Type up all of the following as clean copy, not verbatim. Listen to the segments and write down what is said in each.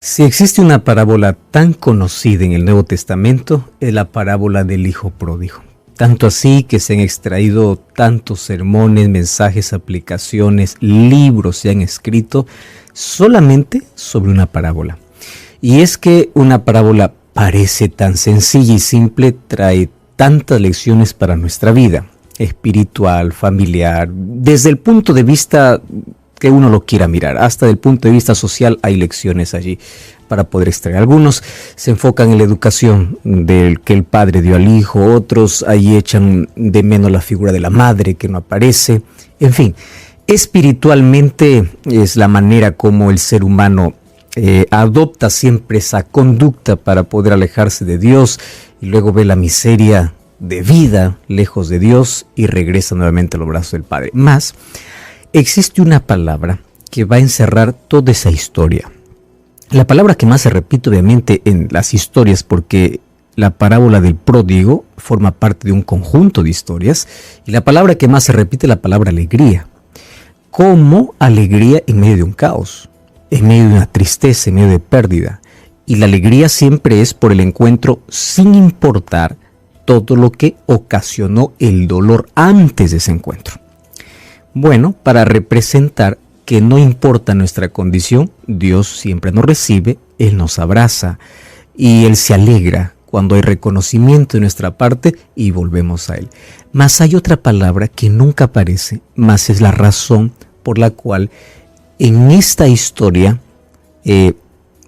Si existe una parábola tan conocida en el Nuevo Testamento, es la parábola del Hijo Pródigo. Tanto así que se han extraído tantos sermones, mensajes, aplicaciones, libros se han escrito solamente sobre una parábola. Y es que una parábola parece tan sencilla y simple, trae tantas lecciones para nuestra vida, espiritual, familiar, desde el punto de vista que uno lo quiera mirar, hasta del punto de vista social hay lecciones allí para poder extraer. Algunos se enfocan en la educación del que el padre dio al hijo, otros ahí echan de menos la figura de la madre que no aparece. En fin, espiritualmente es la manera como el ser humano adopta siempre esa conducta para poder alejarse de Dios y luego ve la miseria de vida lejos de Dios y regresa nuevamente a los brazos del Padre. Más, existe una palabra que va a encerrar toda esa historia. La palabra que más se repite obviamente en las historias, porque la parábola del pródigo forma parte de un conjunto de historias, y la palabra que más se repite es la palabra alegría. Como alegría en medio de un caos, en medio de una tristeza, en medio de pérdida. Y la alegría siempre es por el encuentro sin importar todo lo que ocasionó el dolor antes de ese encuentro. Bueno, para representar que no importa nuestra condición, Dios siempre nos recibe, Él nos abraza y Él se alegra cuando hay reconocimiento de nuestra parte y volvemos a Él. Mas hay otra palabra que nunca aparece, mas es la razón por la cual en esta historia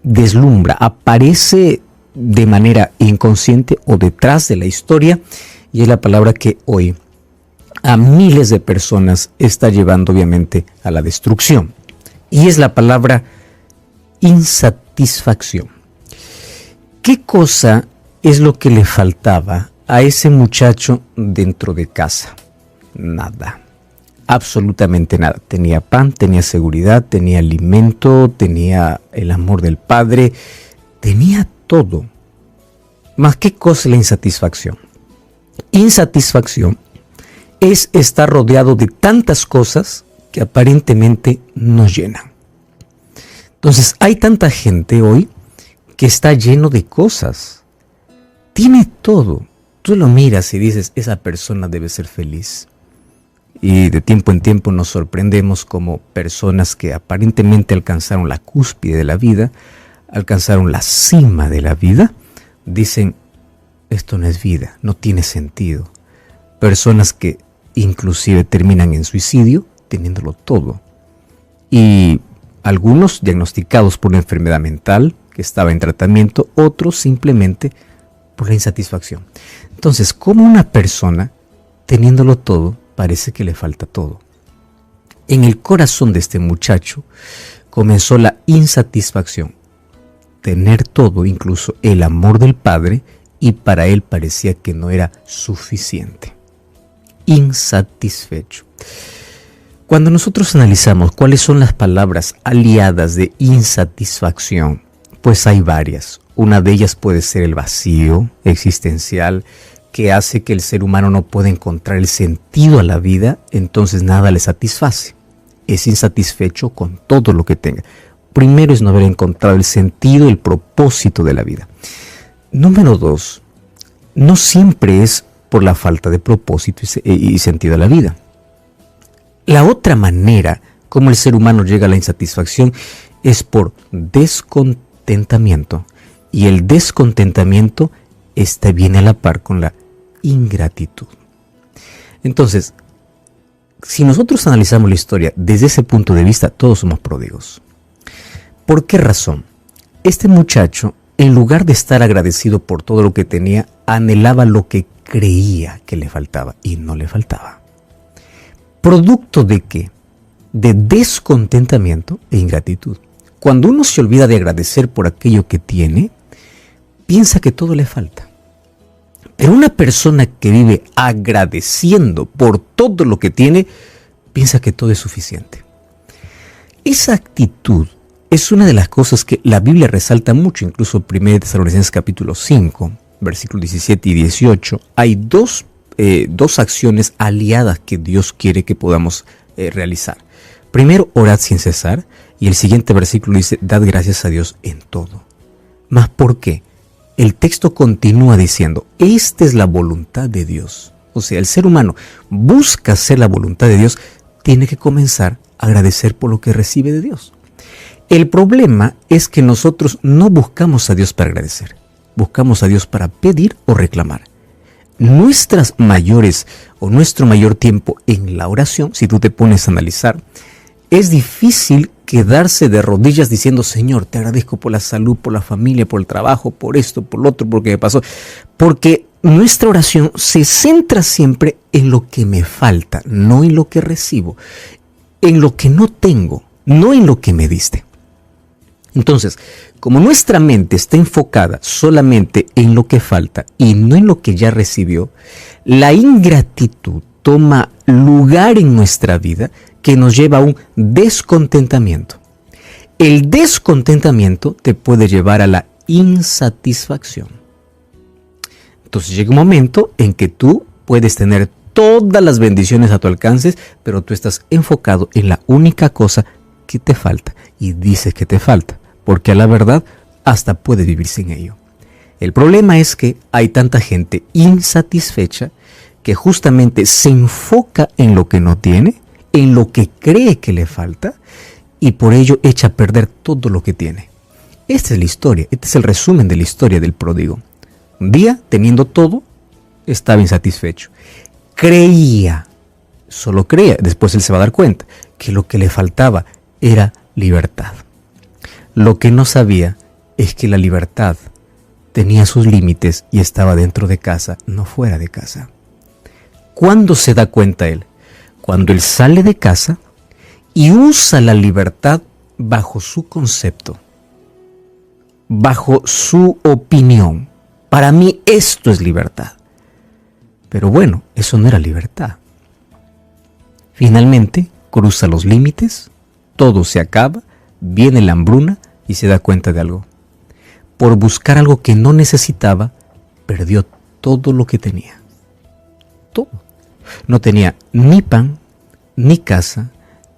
deslumbra, aparece de manera inconsciente o detrás de la historia, y es la palabra que hoy a miles de personas está llevando obviamente a la destrucción. Y es la palabra insatisfacción. ¿Qué cosa es lo que le faltaba a ese muchacho dentro de casa? Nada. Absolutamente nada. Tenía pan, tenía seguridad, tenía alimento, tenía el amor del Padre, tenía todo. ¿Más qué cosa es la insatisfacción? Insatisfacción es estar rodeado de tantas cosas que aparentemente nos llenan. Entonces, hay tanta gente hoy que está lleno de cosas. Tiene todo. Tú lo miras y dices, esa persona debe ser feliz. Y de tiempo en tiempo nos sorprendemos como personas que aparentemente alcanzaron la cúspide de la vida, alcanzaron la cima de la vida, dicen, esto no es vida, no tiene sentido. Personas que inclusive terminan en suicidio teniéndolo todo. Y algunos diagnosticados por una enfermedad mental que estaba en tratamiento, otros simplemente por la insatisfacción. Entonces, ¿cómo una persona teniéndolo todo parece que le falta todo? En el corazón de este muchacho comenzó la insatisfacción. Tener todo, incluso el amor del Padre, y para él parecía que no era suficiente. Insatisfecho. Cuando nosotros analizamos cuáles son las palabras aliadas de insatisfacción, pues hay varias. Una de ellas puede ser el vacío existencial, que hace que el ser humano no pueda encontrar el sentido a la vida, entonces nada le satisface. Es insatisfecho con todo lo que tenga. Primero es no haber encontrado el sentido, el propósito de la vida. Número 2, no siempre es por la falta de propósito y sentido a la vida. La otra manera como el ser humano llega a la insatisfacción es por descontentamiento. Y el descontentamiento viene a la par con la ingratitud. Entonces, si nosotros analizamos la historia desde ese punto de vista, todos somos pródigos. ¿Por qué razón? Este muchacho, en lugar de estar agradecido por todo lo que tenía, anhelaba lo que creía que le faltaba y no le faltaba. ¿Producto de qué? De descontentamiento e ingratitud. Cuando uno se olvida de agradecer por aquello que tiene, piensa que todo le falta. Pero una persona que vive agradeciendo por todo lo que tiene, piensa que todo es suficiente. Esa actitud es una de las cosas que la Biblia resalta mucho, incluso 1 Tesalonicenses capítulo 5, versículos 17 y 18. Hay dos acciones aliadas que Dios quiere que podamos realizar. Primero, orad sin cesar, Y el siguiente versículo dice, dad gracias a Dios en todo. ¿Mas por qué? El texto continúa diciendo, esta es la voluntad de Dios. O sea, el ser humano busca hacer la voluntad de Dios, tiene que comenzar a agradecer por lo que recibe de Dios. El problema es que nosotros no buscamos a Dios para agradecer, buscamos a Dios para pedir o reclamar. Nuestras mayores o nuestro mayor tiempo en la oración, si tú te pones a analizar, es difícil quedarse de rodillas diciendo, Señor, te agradezco por la salud, por la familia, por el trabajo, por esto, por lo otro, por lo que me pasó. Porque nuestra oración se centra siempre en lo que me falta, no en lo que recibo, en lo que no tengo, no en lo que me diste. Entonces, como nuestra mente está enfocada solamente en lo que falta y no en lo que ya recibió, la ingratitud toma lugar en nuestra vida que nos lleva a un descontentamiento. El descontentamiento te puede llevar a la insatisfacción. Entonces llega un momento en que tú puedes tener todas las bendiciones a tu alcance, pero tú estás enfocado en la única cosa que te falta y dices que te falta, porque a la verdad hasta puede vivir sin ello. El problema es que hay tanta gente insatisfecha que justamente se enfoca en lo que no tiene, en lo que cree que le falta y por ello echa a perder todo lo que tiene. Esta es la historia, este es el resumen de la historia del pródigo. Un día, teniendo todo, estaba insatisfecho. Creía, solo creía, después él se va a dar cuenta que lo que le faltaba era libertad. Lo que no sabía es que la libertad tenía sus límites y estaba dentro de casa, no fuera de casa. ¿Cuándo se da cuenta él? Cuando él sale de casa y usa la libertad bajo su concepto, bajo su opinión. Para mí esto es libertad. Pero bueno, eso no era libertad. Finalmente cruza los límites, todo se acaba, viene la hambruna y se da cuenta de algo. Por buscar algo que no necesitaba, perdió todo lo que tenía. Todo. No tenía ni pan, ni casa,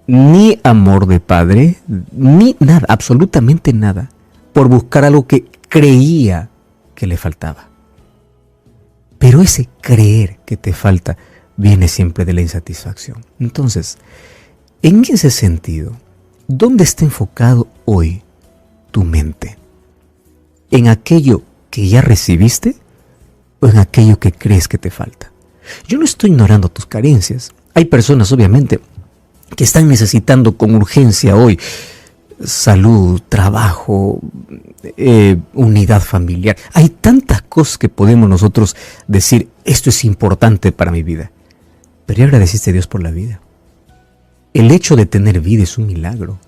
ni amor de padre, ni nada, absolutamente nada, por buscar algo que creía que le faltaba. Pero ese creer que te falta viene siempre de la insatisfacción. Entonces, en ese sentido, ¿dónde está enfocado hoy tu mente? ¿En aquello que ya recibiste o en aquello que crees que te falta? Yo no estoy ignorando tus carencias. Hay personas, obviamente, que están necesitando con urgencia hoy salud, trabajo, unidad familiar. Hay tantas cosas que podemos nosotros decir, esto es importante para mi vida. Pero ya agradeciste a Dios por la vida. El hecho de tener vida es un milagro.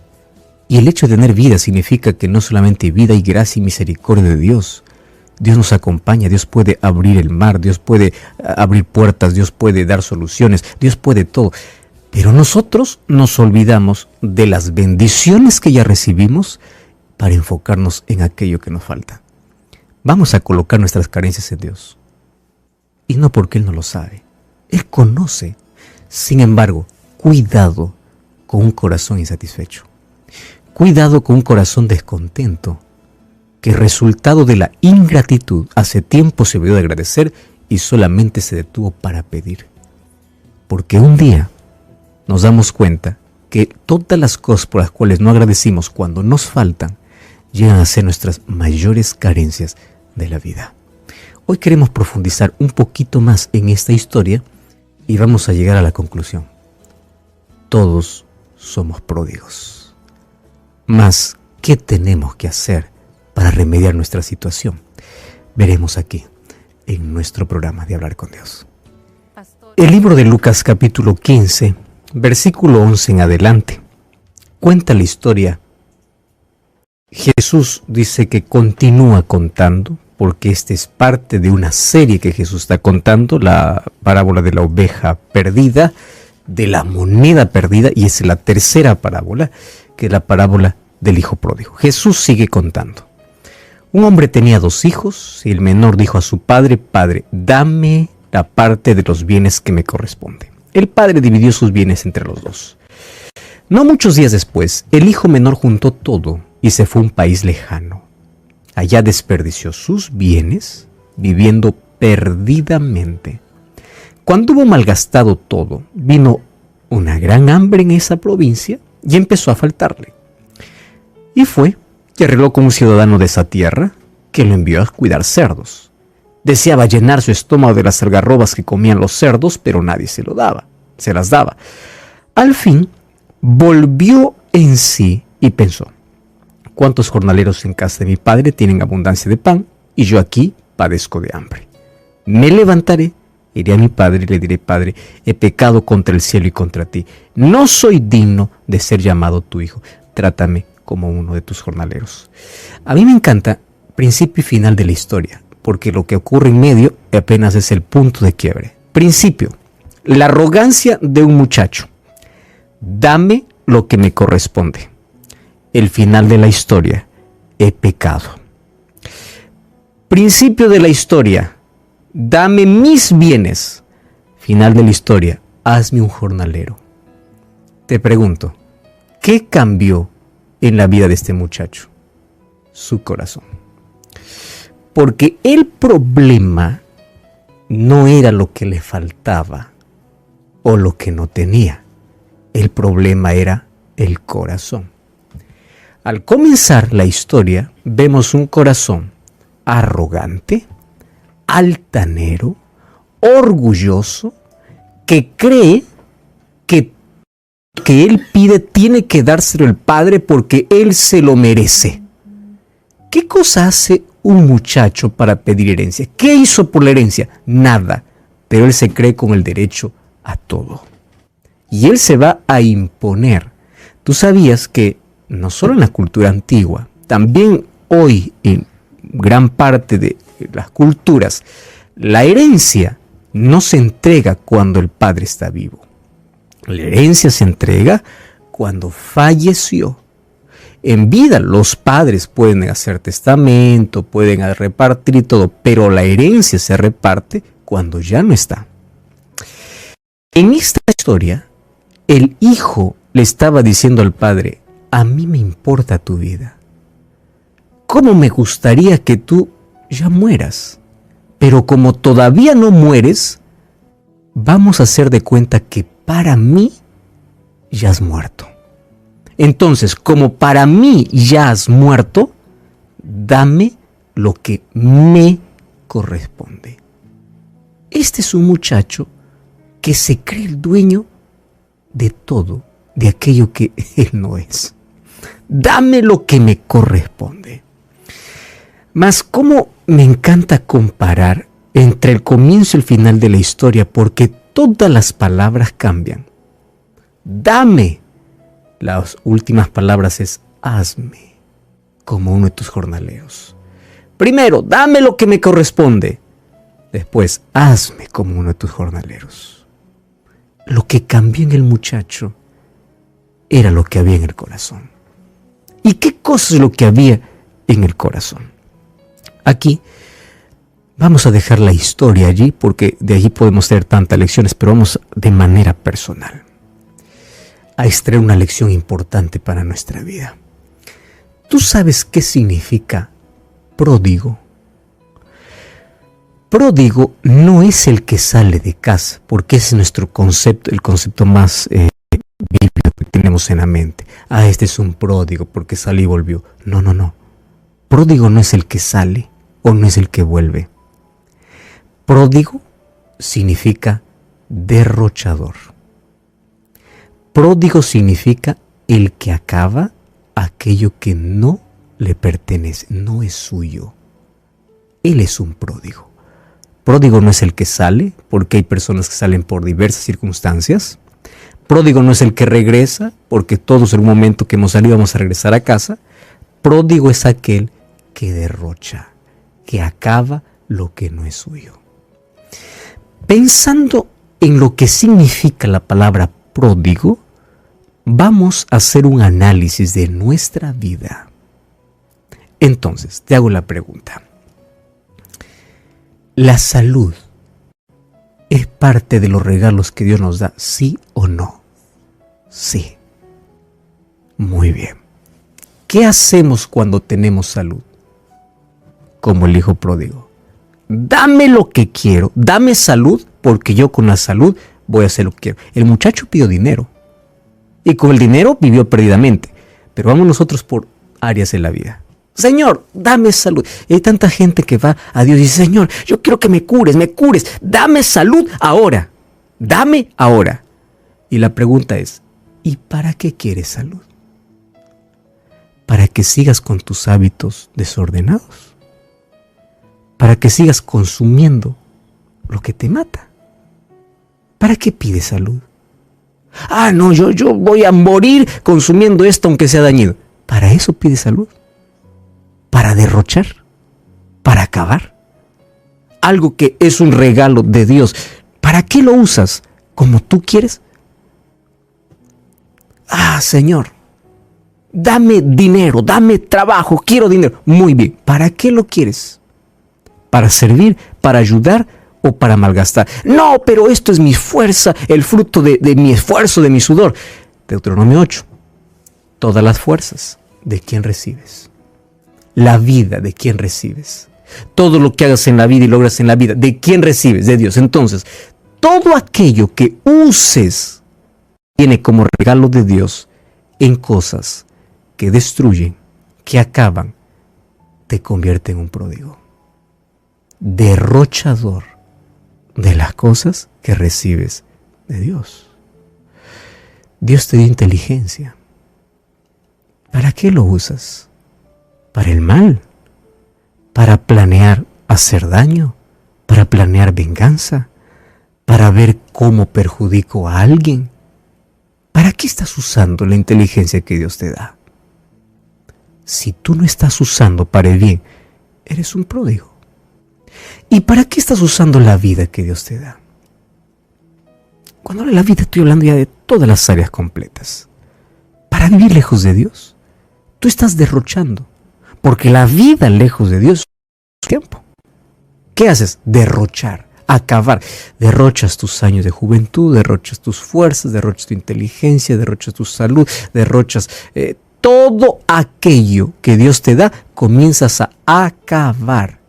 Y el hecho de tener vida significa que no solamente vida y gracia y misericordia de Dios. Dios nos acompaña, Dios puede abrir el mar, Dios puede abrir puertas, Dios puede dar soluciones, Dios puede todo. Pero nosotros nos olvidamos de las bendiciones que ya recibimos para enfocarnos en aquello que nos falta. Vamos a colocar nuestras carencias en Dios. Y no porque Él no lo sabe. Él conoce. Sin embargo, cuidado con un corazón insatisfecho. Cuidado con un corazón descontento, que resultado de la ingratitud hace tiempo se olvidó de agradecer y solamente se detuvo para pedir. Porque un día nos damos cuenta que todas las cosas por las cuales no agradecimos cuando nos faltan llegan a ser nuestras mayores carencias de la vida. Hoy queremos profundizar un poquito más en esta historia y vamos a llegar a la conclusión. Todos somos pródigos. Mas, ¿qué tenemos que hacer para remediar nuestra situación? Veremos aquí en nuestro programa de Hablar con Dios. El libro de Lucas capítulo 15, versículo 11 en adelante, cuenta la historia. Jesús dice que continúa contando, porque esta es parte de una serie que Jesús está contando, la parábola de la oveja perdida, de la moneda perdida, y es la tercera parábola, que es la parábola del hijo pródigo. Jesús sigue contando. Un hombre tenía 2 hijos, y el menor dijo a su padre: Padre, dame la parte de los bienes que me corresponde. El padre dividió sus bienes entre los 2. No muchos días después, el hijo menor juntó todo y se fue a un país lejano. Allá desperdició sus bienes, viviendo perdidamente. Cuando hubo malgastado todo, vino una gran hambre en esa provincia y empezó a faltarle. Y fue y arregló con un ciudadano de esa tierra que lo envió a cuidar cerdos. Deseaba llenar su estómago de las algarrobas que comían los cerdos, pero nadie se las daba. Al fin, volvió en sí y pensó: ¿cuántos jornaleros en casa de mi padre tienen abundancia de pan y yo aquí padezco de hambre? Me levantaré, iré a mi padre y le diré: Padre, he pecado contra el cielo y contra ti. No soy digno de ser llamado tu hijo. Trátame como uno de tus jornaleros. A mí me encanta principio y final de la historia, porque lo que ocurre en medio apenas es el punto de quiebre. Principio: la arrogancia de un muchacho. Dame lo que me corresponde. El final de la historia: he pecado. Principio de la historia: dame mis bienes. Final de la historia: hazme un jornalero. Te pregunto, ¿qué cambió en la vida de este muchacho? Su corazón. Porque el problema no era lo que le faltaba o lo que no tenía. El problema era el corazón. Al comenzar la historia, vemos un corazón arrogante, altanero, orgulloso, que cree que él pide tiene que dárselo el padre porque él se lo merece. ¿Qué cosa hace un muchacho para pedir herencia? ¿Qué hizo por la herencia? Nada, pero él se cree con el derecho a todo. Y él se va a imponer. ¿Tú sabías que no solo en la cultura antigua, también hoy en gran parte de las culturas, la herencia no se entrega cuando el padre está vivo? La herencia se entrega cuando falleció. En vida los padres pueden hacer testamento, pueden repartir todo, pero la herencia se reparte cuando ya no está. En esta historia, el hijo le estaba diciendo al padre: a mí me importa tu vida. ¿Cómo me gustaría que tú ya mueras? Pero como todavía no mueres, vamos a hacer de cuenta que para mí ya has muerto. Entonces, como para mí ya has muerto, dame lo que me corresponde. Este es un muchacho que se cree el dueño de todo, de aquello que él no es. Dame lo que me corresponde. Mas cómo me encanta comparar entre el comienzo y el final de la historia, porque todas las palabras cambian. Dame. Las últimas palabras es: hazme como uno de tus jornaleros. Primero, dame lo que me corresponde. Después, hazme como uno de tus jornaleros. Lo que cambió en el muchacho era lo que había en el corazón. ¿Y qué cosa es lo que había en el corazón? Aquí vamos a dejar la historia allí, porque de allí podemos tener tantas lecciones, pero vamos de manera personal a extraer una lección importante para nuestra vida. ¿Tú sabes qué significa pródigo? Pródigo no es el que sale de casa, porque ese es nuestro concepto, el concepto más bíblico que tenemos en la mente. Este es un pródigo porque salió y volvió. No. Pródigo no es el que sale o no es el que vuelve. Pródigo significa derrochador. Pródigo significa el que acaba aquello que no le pertenece, no es suyo. Él es un pródigo. Pródigo no es el que sale, porque hay personas que salen por diversas circunstancias. Pródigo no es el que regresa, porque todos en un momento que hemos salido vamos a regresar a casa. Pródigo es aquel que derrocha, que acaba lo que no es suyo. Pensando en lo que significa la palabra pródigo, vamos a hacer un análisis de nuestra vida. Entonces, te hago la pregunta. ¿La salud es parte de los regalos que Dios nos da, sí o no? Sí. Muy bien. ¿Qué hacemos cuando tenemos salud? Como el hijo pródigo. Dame lo que quiero, dame salud, porque yo con la salud voy a hacer lo que quiero. El muchacho pidió dinero y con el dinero vivió perdidamente. Pero vamos nosotros por áreas de la vida. Señor, dame salud. Y hay tanta gente que va a Dios y dice, Señor, yo quiero que me cures, dame salud ahora, dame ahora. Y la pregunta es, ¿y para qué quieres salud? ¿Para que sigas con tus hábitos desordenados? ¿Para que sigas consumiendo lo que te mata? ¿Para qué pides salud? Ah, no, yo voy a morir consumiendo esto aunque sea dañino. ¿Para eso pides salud? ¿Para derrochar? ¿Para acabar? Algo que es un regalo de Dios. ¿Para qué lo usas? ¿Como tú quieres? Ah, Señor, dame dinero, dame trabajo, quiero dinero. Muy bien, ¿para qué lo quieres? ¿Para servir, para ayudar o para malgastar? No, pero esto es mi fuerza, el fruto de mi esfuerzo, de mi sudor. Deuteronomio 8. Todas las fuerzas, ¿de quién recibes? La vida, ¿de quién recibes? Todo lo que hagas en la vida y logras en la vida, ¿de quién recibes? De Dios. Entonces, todo aquello que uses viene como regalo de Dios en cosas que destruyen, que acaban, te convierte en un pródigo. Derrochador de las cosas que recibes de Dios. Dios te dio inteligencia. ¿Para qué lo usas? ¿Para el mal? ¿Para planear hacer daño? ¿Para planear venganza? ¿Para ver cómo perjudico a alguien? ¿Para qué estás usando la inteligencia que Dios te da? Si tú no estás usando para el bien, eres un pródigo. ¿Y para qué estás usando la vida que Dios te da? Cuando hablo de la vida estoy hablando ya de todas las áreas completas. ¿Para vivir lejos de Dios? Tú estás derrochando, porque la vida lejos de Dios es tiempo. ¿Qué haces? Derrochar, acabar. Derrochas tus años de juventud, derrochas tus fuerzas, derrochas tu inteligencia, derrochas tu salud, derrochas todo aquello que Dios te da, comienzas a acabar.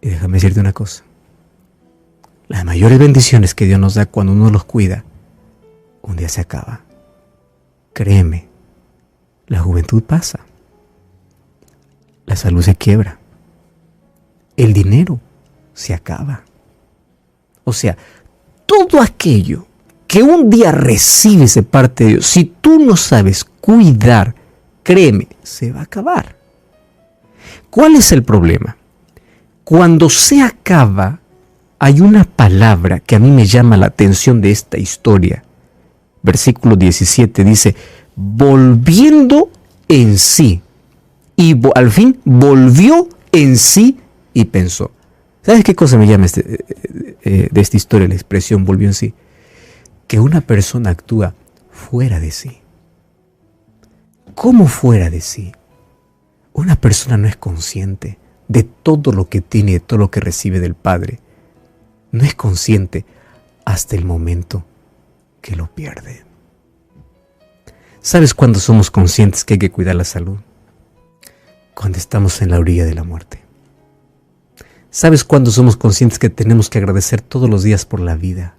Y déjame decirte una cosa. Las mayores bendiciones que Dios nos da cuando uno los cuida, un día se acaba. Créeme, la juventud pasa. La salud se quiebra. El dinero se acaba. O sea, todo aquello que un día recibes de parte de Dios, si tú no sabes cuidar, créeme, se va a acabar. ¿Cuál es el problema? Cuando se acaba, hay una palabra que a mí me llama la atención de esta historia. Versículo 17 dice, volviendo en sí. Y al fin volvió en sí y pensó. ¿Sabes qué cosa me llama de esta historia, la expresión volvió en sí? Que una persona actúa fuera de sí. ¿Cómo fuera de sí? Una persona no es consciente de todo lo que tiene, de todo lo que recibe del Padre. No es consciente hasta el momento que lo pierde. ¿Sabes cuándo somos conscientes que hay que cuidar la salud? Cuando estamos en la orilla de la muerte. ¿Sabes cuándo somos conscientes que tenemos que agradecer todos los días por la vida?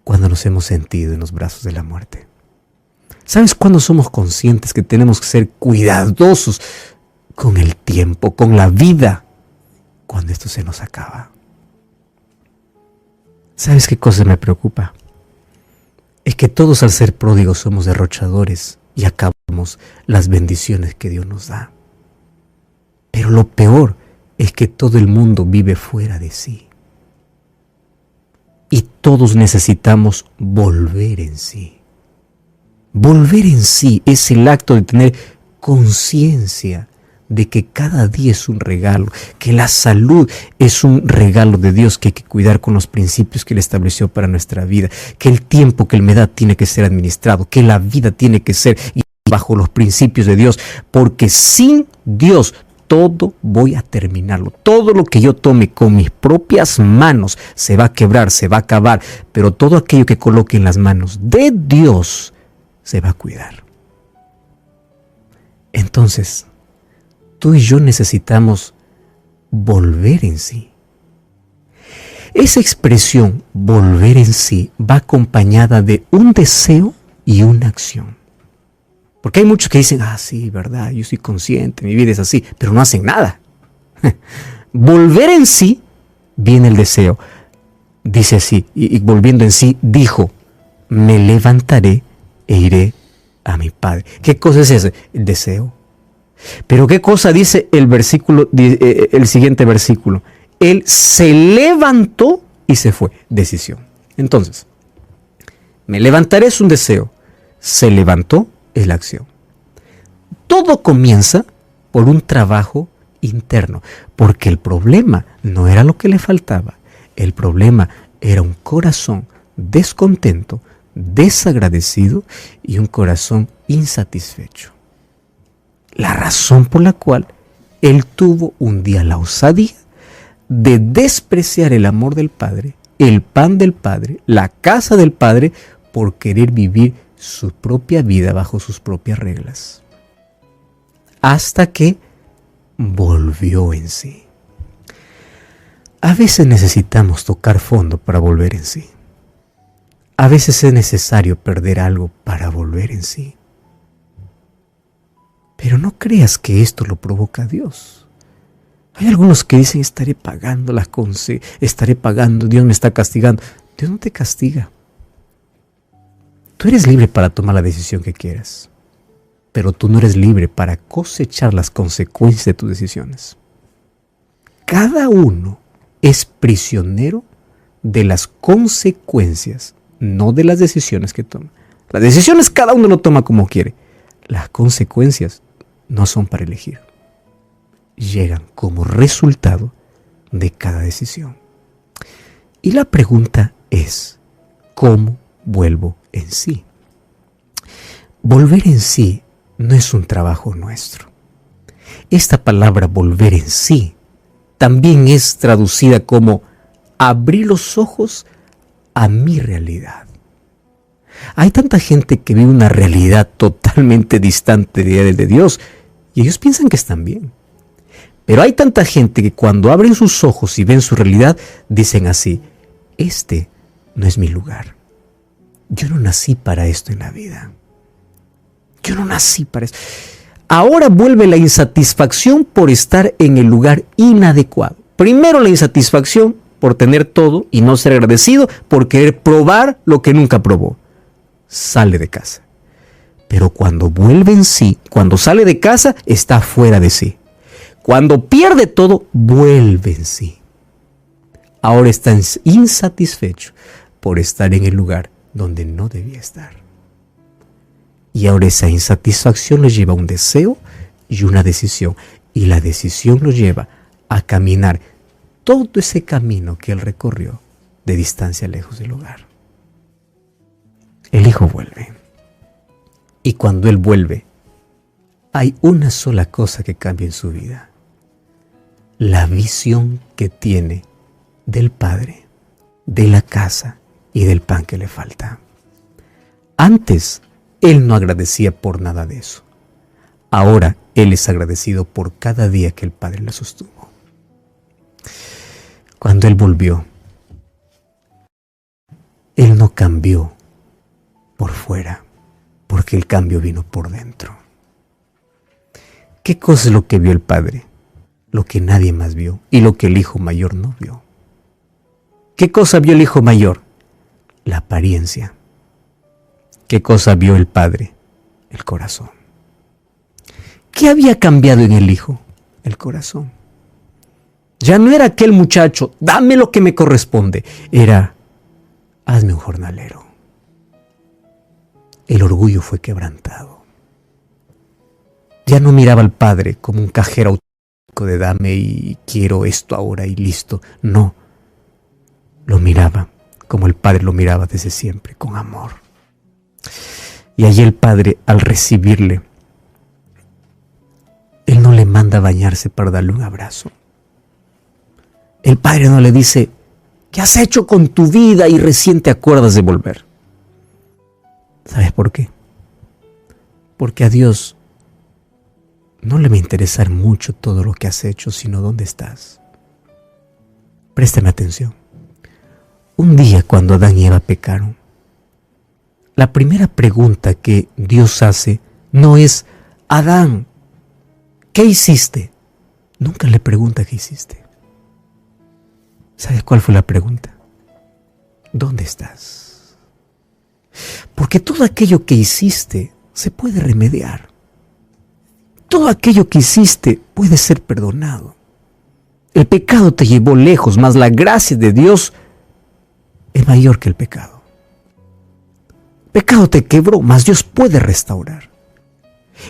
Cuando nos hemos sentido en los brazos de la muerte. ¿Sabes cuándo somos conscientes que tenemos que ser cuidadosos con el tiempo, con la vida? Cuando esto se nos acaba. ¿Sabes qué cosa me preocupa? Es que todos al ser pródigos somos derrochadores y acabamos las bendiciones que Dios nos da. Pero lo peor es que todo el mundo vive fuera de sí. Y todos necesitamos volver en sí. Volver en sí es el acto de tener conciencia de que cada día es un regalo, que la salud es un regalo de Dios que hay que cuidar con los principios que Él estableció para nuestra vida, que el tiempo que Él me da tiene que ser administrado, que la vida tiene que ser bajo los principios de Dios, porque sin Dios todo voy a terminarlo. Todo lo que yo tome con mis propias manos se va a quebrar, se va a acabar, pero todo aquello que coloque en las manos de Dios se va a cuidar. Entonces, tú y yo necesitamos volver en sí. Esa expresión, volver en sí, va acompañada de un deseo y una acción. Porque hay muchos que dicen, sí, verdad, yo soy consciente, mi vida es así, pero no hacen nada. Volver en sí, viene el deseo. Dice así, y volviendo en sí, dijo, me levantaré e iré a mi Padre. ¿Qué cosa es ese? El deseo. Pero ¿qué cosa dice el siguiente versículo? Él se levantó y se fue. Decisión. Entonces, me levantaré es un deseo. Se levantó es la acción. Todo comienza por un trabajo interno, porque el problema no era lo que le faltaba. El problema era un corazón descontento, desagradecido y un corazón insatisfecho. La razón por la cual él tuvo un día la osadía de despreciar el amor del Padre, el pan del Padre, la casa del Padre, por querer vivir su propia vida bajo sus propias reglas. Hasta que volvió en sí. A veces necesitamos tocar fondo para volver en sí. A veces es necesario perder algo para volver en sí. Pero no creas que esto lo provoca Dios. Hay algunos que dicen, estaré pagando, Dios me está castigando. Dios no te castiga. Tú eres libre para tomar la decisión que quieras, pero tú no eres libre para cosechar las consecuencias de tus decisiones. Cada uno es prisionero de las consecuencias, no de las decisiones que toma. Las decisiones cada uno lo toma como quiere. Las consecuencias no son para elegir. Llegan como resultado de cada decisión. Y la pregunta es, ¿cómo vuelvo en sí? Volver en sí no es un trabajo nuestro. Esta palabra volver en sí también es traducida como abrir los ojos a mi realidad. Hay tanta gente que vive una realidad totalmente distante de Dios y ellos piensan que están bien. Pero hay tanta gente que cuando abren sus ojos y ven su realidad, dicen así, este no es mi lugar. Yo no nací para esto en la vida. Yo no nací para esto. Ahora vuelve la insatisfacción por estar en el lugar inadecuado. Primero la insatisfacción por tener todo y no ser agradecido, por querer probar lo que nunca probó. Sale de casa. Pero cuando vuelve en sí, cuando sale de casa, está fuera de sí. Cuando pierde todo, vuelve en sí. Ahora está insatisfecho por estar en el lugar donde no debía estar. Y ahora esa insatisfacción lo lleva a un deseo y una decisión. Y la decisión lo lleva a caminar todo ese camino que él recorrió de distancia lejos del hogar. El hijo vuelve. Y cuando él vuelve, hay una sola cosa que cambia en su vida. La visión que tiene del Padre, de la casa y del pan que le falta. Antes, él no agradecía por nada de eso. Ahora, él es agradecido por cada día que el Padre le sostuvo. Cuando él volvió, él no cambió por fuera, porque el cambio vino por dentro. ¿Qué cosa es lo que vio el Padre? Lo que nadie más vio y lo que el hijo mayor no vio. ¿Qué cosa vio el hijo mayor? La apariencia. ¿Qué cosa vio el Padre? El corazón. ¿Qué había cambiado en el hijo? El corazón. Ya no era aquel muchacho, dame lo que me corresponde. Era, hazme un jornalero. El orgullo fue quebrantado. Ya no miraba al Padre como un cajero automático de dame y quiero esto ahora y listo. No, lo miraba como el Padre lo miraba desde siempre, con amor. Y allí el Padre, al recibirle, él no le manda a bañarse para darle un abrazo. El Padre no le dice, ¿qué has hecho con tu vida y recién te acuerdas de volver? ¿Sabes por qué? Porque a Dios no le va a interesar mucho todo lo que has hecho, sino dónde estás. Préstame atención. Un día cuando Adán y Eva pecaron, la primera pregunta que Dios hace no es: Adán, ¿qué hiciste? Nunca le pregunta qué hiciste. ¿Sabes cuál fue la pregunta? ¿Dónde estás? Porque todo aquello que hiciste se puede remediar. Todo aquello que hiciste puede ser perdonado. El pecado te llevó lejos, mas la gracia de Dios es mayor que el pecado. El pecado te quebró, mas Dios puede restaurar.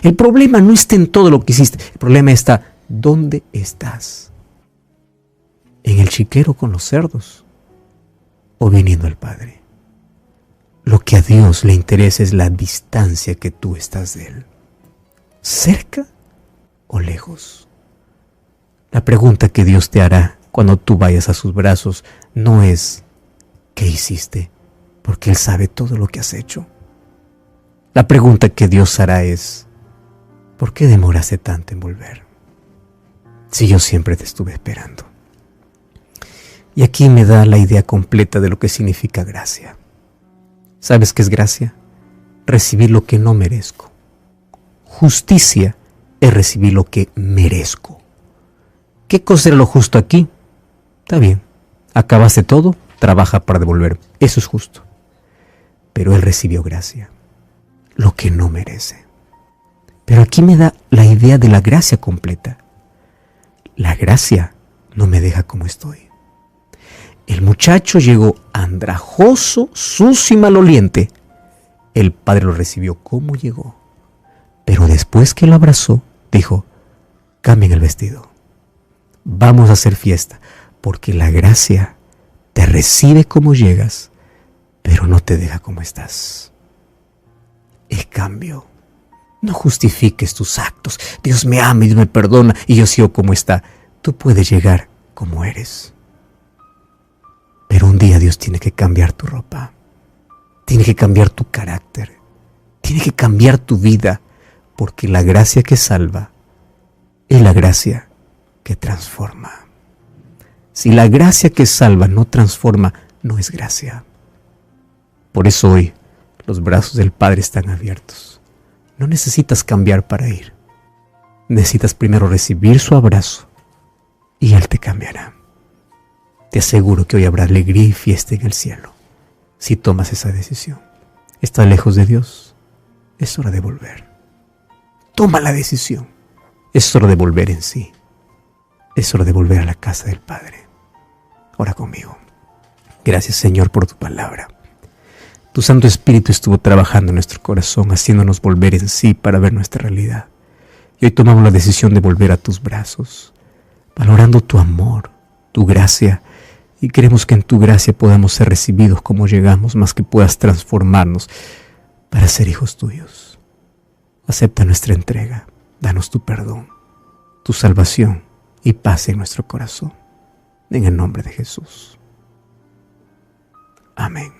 El problema no está en todo lo que hiciste. El problema está: ¿dónde estás? ¿En el chiquero con los cerdos o viniendo al Padre? Lo que a Dios le interesa es la distancia que tú estás de Él. ¿Cerca o lejos? La pregunta que Dios te hará cuando tú vayas a sus brazos no es ¿qué hiciste? Porque Él sabe todo lo que has hecho. La pregunta que Dios hará es: ¿por qué demoraste tanto en volver? Si yo siempre te estuve esperando. Y aquí me da la idea completa de lo que significa gracia. ¿Sabes qué es gracia? Recibir lo que no merezco. Justicia es recibir lo que merezco. ¿Qué cosa era lo justo aquí? Está bien, acabaste todo, trabaja para devolver. Eso es justo. Pero Él recibió gracia, lo que no merece. Pero aquí me da la idea de la gracia completa. La gracia no me deja como estoy. El muchacho llegó andrajoso, sucio y maloliente. El padre lo recibió como llegó. Pero después que lo abrazó, dijo: cambien el vestido. Vamos a hacer fiesta, porque la gracia te recibe como llegas, pero no te deja como estás. El cambio. No justifiques tus actos. Dios me ama y Dios me perdona y yo sigo como está. Tú puedes llegar como eres. Pero un día Dios tiene que cambiar tu ropa. Tiene que cambiar tu carácter. Tiene que cambiar tu vida. Porque la gracia que salva es la gracia que transforma. Si la gracia que salva no transforma, no es gracia. Por eso hoy los brazos del Padre están abiertos. No necesitas cambiar para ir. Necesitas primero recibir su abrazo y Él te cambiará. Te aseguro que hoy habrá alegría y fiesta en el cielo si tomas esa decisión. ¿Estás lejos de Dios? Es hora de volver. Toma la decisión. Es hora de volver en sí. Es hora de volver a la casa del Padre. Ora conmigo. Gracias, Señor, por tu palabra. Tu Santo Espíritu estuvo trabajando en nuestro corazón, haciéndonos volver en sí para ver nuestra realidad. Y hoy tomamos la decisión de volver a tus brazos, valorando tu amor, tu gracia, y queremos que en tu gracia podamos ser recibidos como llegamos, más que puedas transformarnos para ser hijos tuyos. Acepta nuestra entrega, danos tu perdón, tu salvación y paz en nuestro corazón. En el nombre de Jesús. Amén.